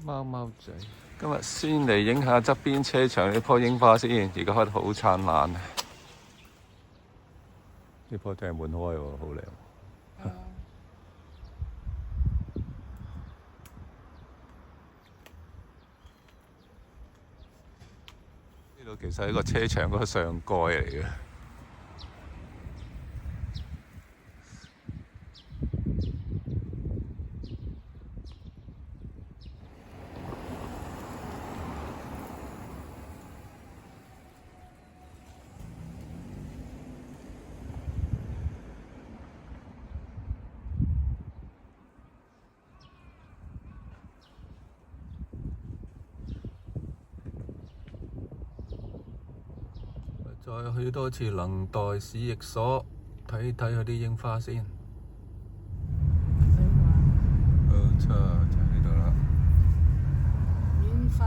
貓貓仔，今日先嚟影下側邊車場呢棵櫻花先，而家開得好燦爛啊！呢棵真係滿開喎，好靚。呢度其實係一個車場嗰個上蓋嚟嘅。再去多次能代市役所睇睇佢啲櫻花先。冇錯，就喺呢度啦。免費。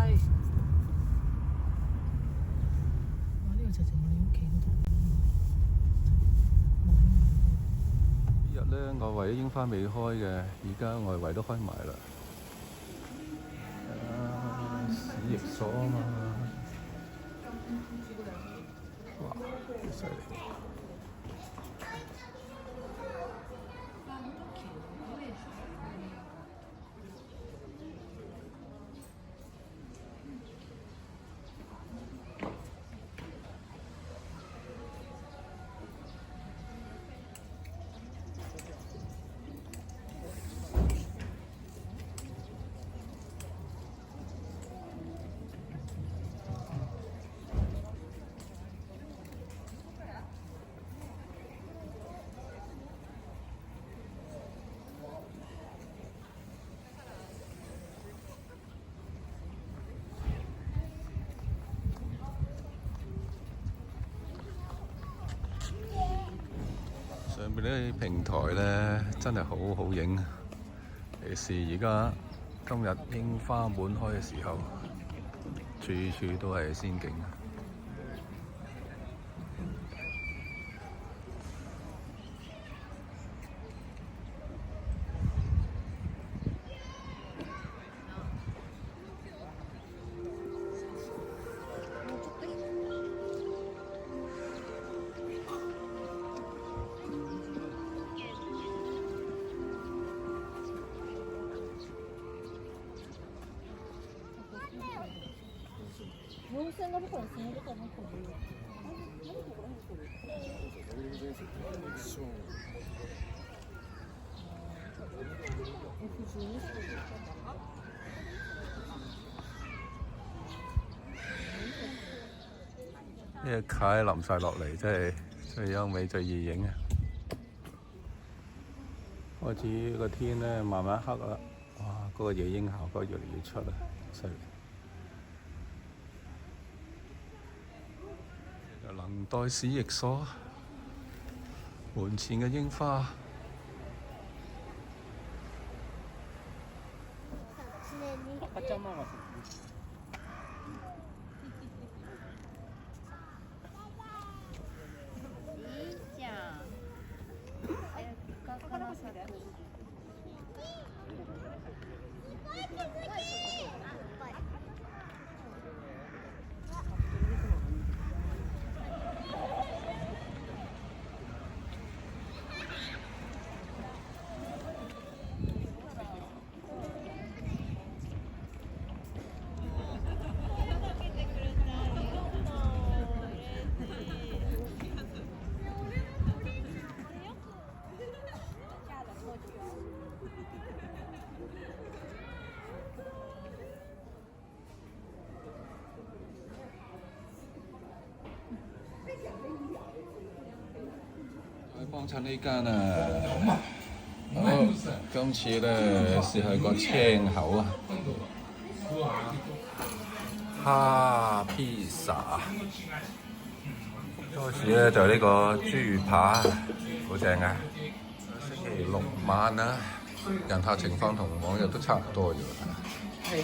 哇！呢個就係我哋屋企嗰度。呢日咧，外圍啲櫻花未開嘅，而家外圍都開埋啦。市役所啊嘛。哇！幾犀利！上邊呢啲平台咧真係好好影，尤其是而家今日櫻花滿開嘅時候，處處都係仙境。呢個蟹淋晒落嚟，真係最優美、最易影啊！開始個天咧慢慢黑啦，哇！嗰個夜櫻效果越嚟越出啦，犀利！能代市役所門前嘅櫻花。幫襯呢間啊！好，今次咧試下個青口啊，蝦披薩。多士咧就呢個豬扒，好正啊！星期六晚啊，人客情況同往日都差唔多啫喎。係。